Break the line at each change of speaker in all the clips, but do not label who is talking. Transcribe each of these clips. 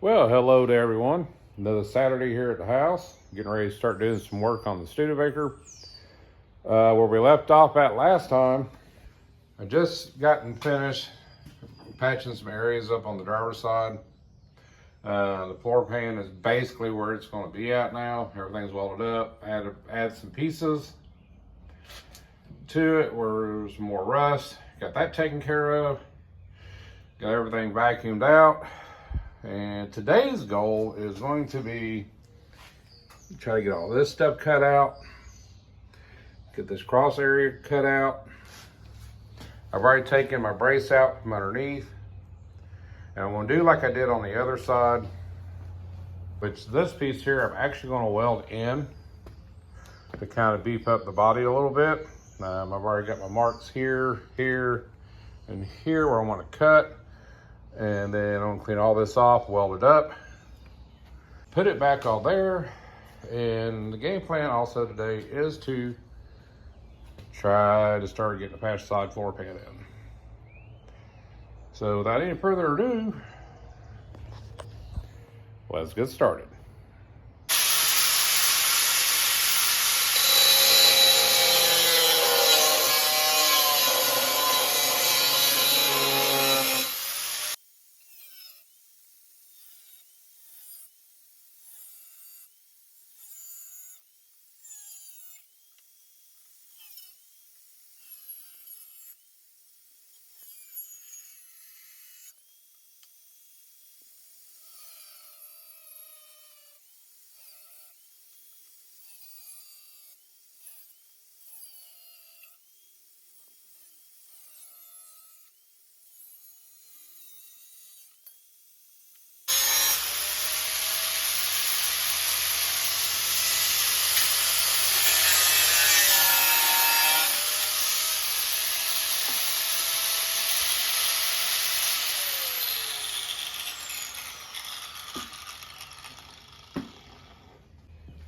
Well, hello to everyone. Another Saturday here at the house. Getting ready to start doing some work on the Studebaker. Where we left off at last time, I just gotten finished patching some areas up on the driver's side. The floor pan is basically where it's going to be at now. Everything's welded up. I had to add some pieces to it where there's more rust. Got that taken care of. Got everything vacuumed out. And today's goal is going to be try to get all this stuff cut out, get this cross area cut out. I've already taken my brace out from underneath, and I'm going to do like I did on the other side, which this piece here I'm actually going to weld in to kind of beef up the body a little bit. I've already got my marks here, here, and here where I want to cut. And then I'm gonna clean all this off, weld it up, put it back all there. And the game plan also today is to try to start getting the patch side floor pan in. So without any further ado, let's get started.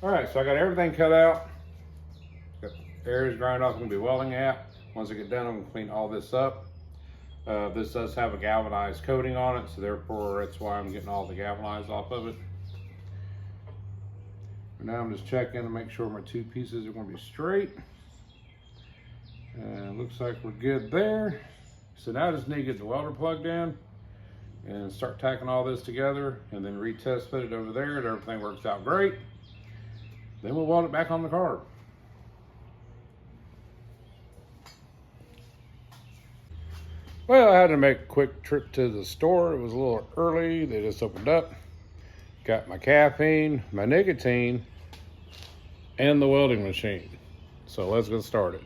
All right, so I got everything cut out. Got areas ground off I'm gonna be welding at. Once I get done, I'm gonna clean all this up. This does have a galvanized coating on it, so therefore that's why I'm getting all the galvanized off of it. For now, I'm just checking to make sure my two pieces are gonna be straight. And looks like we're good there. So now I just need to get the welder plugged in and start tacking all this together, and then retest fit it over there, and everything works out great. Then we'll weld it back on the car. Well, I had to make a quick trip to the store. It was a little early. They just opened up. Got my caffeine, my nicotine, and the welding machine. So let's get started.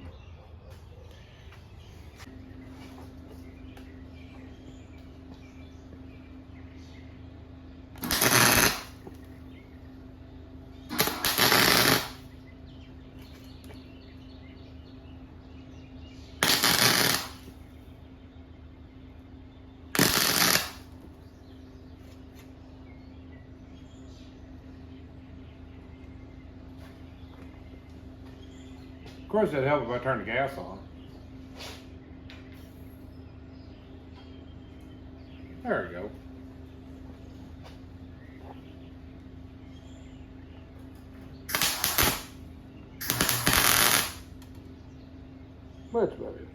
Of course, it'd help if I turn the gas on. There we go. That's about it.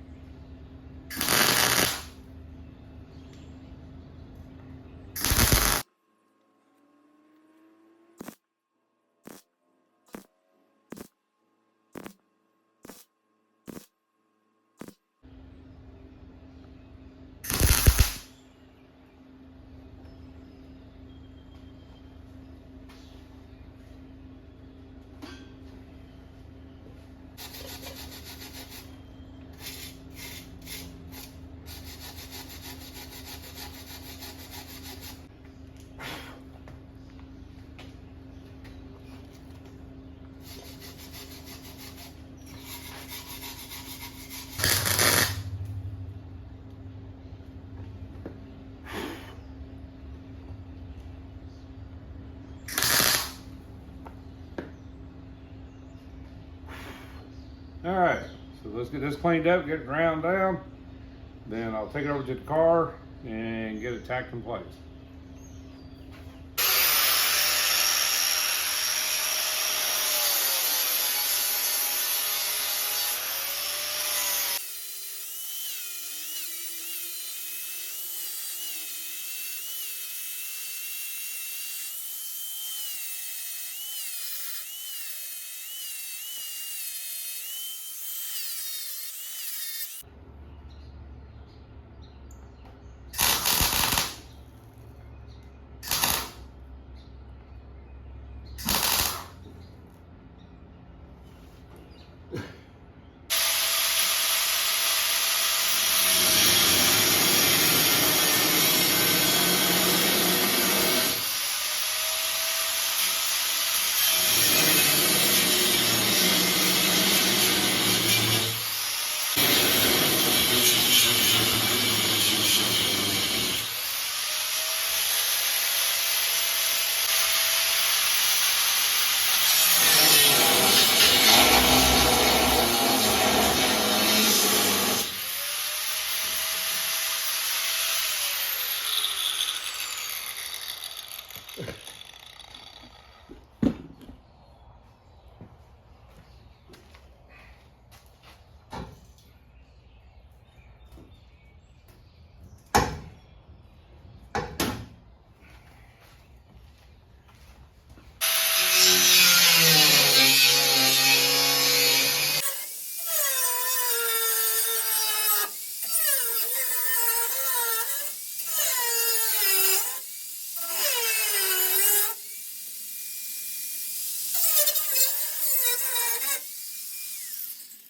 All right, so let's get this cleaned up, get it ground down. Then I'll take it over to the car and get it tacked in place.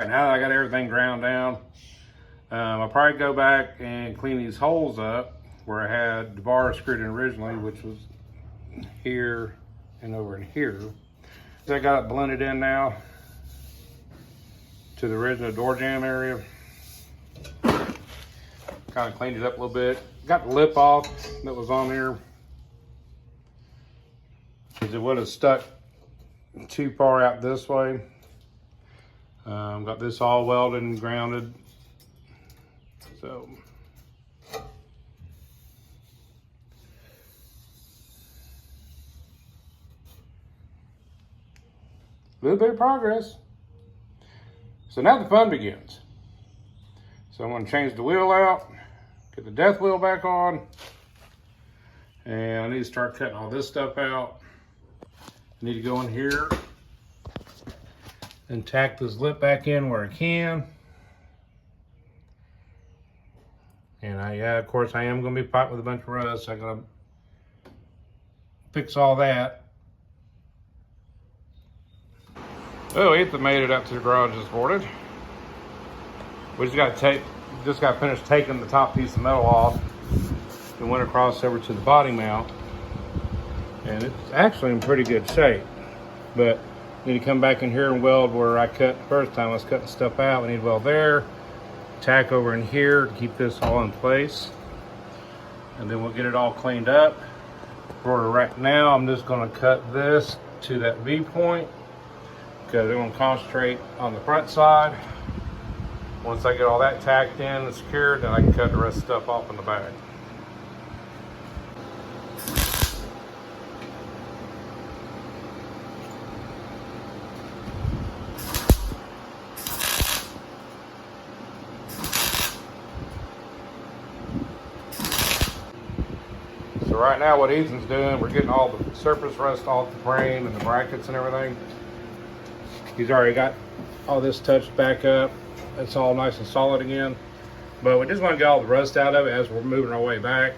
And now that I got everything ground down, I'll probably go back and clean these holes up where I had the bar screwed in originally, which was here and over in here. So I got it blended in now to the original door jamb area. Kind of cleaned it up a little bit. Got the lip off that was on there, because it would have stuck too far out this way. Got this all welded and grounded. So a little bit of progress. So now the fun begins. So I'm going to change the wheel out, get the death wheel back on, and I need to start cutting all this stuff out. I need to go in here and tack this lip back in where I can. And of course I am going to be fighting with a bunch of rust. So I'm going to fix all that. Oh, Ethan made it up to the garage this morning. We just got finished taking the top piece of metal off and went across over to the body mount. And it's actually in pretty good shape. But I need to come back in here and weld where I cut the first time. I was cutting stuff out. We need to weld there. Tack over in here to keep this all in place, and then we'll get it all cleaned up. For right now, I'm just going to cut this to that V point because I'm going to concentrate on the front side. Once I get all that tacked in and secured, then I can cut the rest of the stuff off in the back. So right now what Ethan's doing, we're getting all the surface rust off the frame and the brackets and everything. He's already got all this touched back up. It's all nice and solid again. But we just want to get all the rust out of it as we're moving our way back.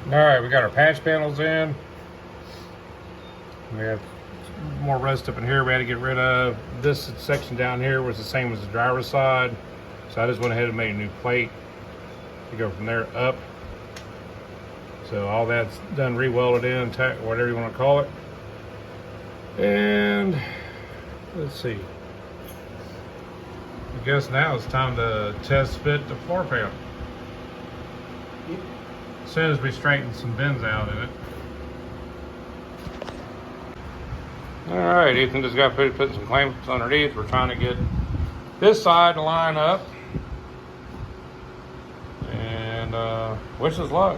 All right, we got our patch panels in. We have more rust up in here we had to get rid of. This section down here was the same as the driver's side. So I just went ahead and made a new plate to go from there up. So all that's done, re-welded in, whatever you want to call it. And let's see. I guess now it's time to test fit the floor panel. As soon as we straighten some bends out in it. All right, Ethan just got put some clamps underneath. We're trying to get this side to line up. And wish us luck.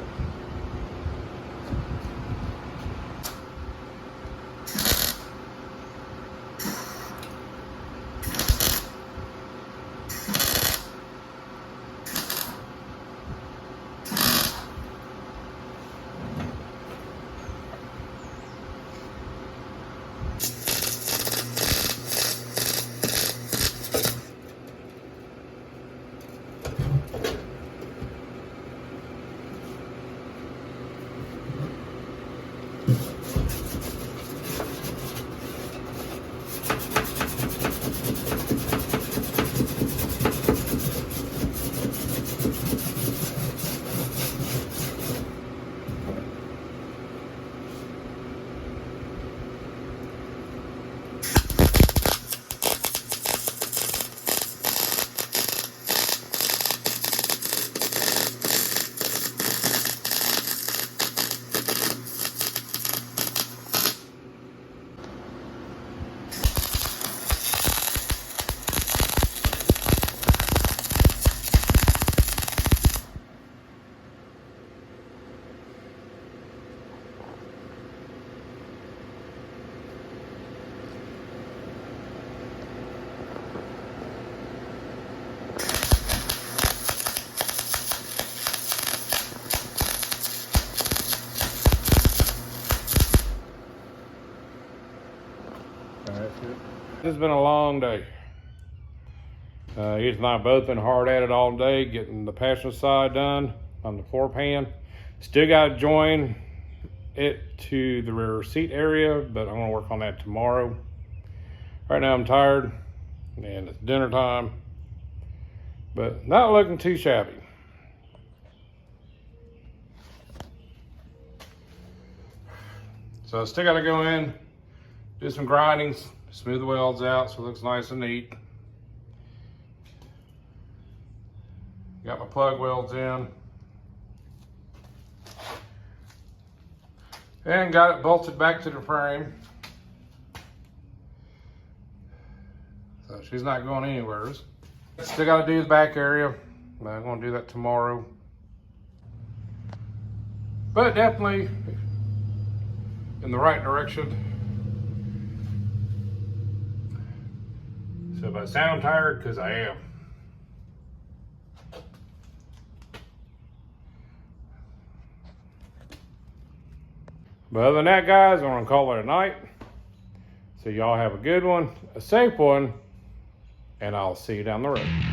this has been a long day. Ethan and I have both been hard at it all day, getting the passenger side done on the floor pan. Still got to join it to the rear seat area, but I'm gonna work on that tomorrow. Right now I'm tired and it's dinner time, but not looking too shabby. So I still gotta go in, do some grindings, smooth the welds out so it looks nice and neat. Got my plug welds in. And got it bolted back to the frame. So she's not going anywhere. Still got to do the back area. I'm going to do that tomorrow. But definitely in the right direction. So if I sound tired, because I am. But other than that, guys, I'm going to call it a night. So y'all have a good one, a safe one, and I'll see you down the road.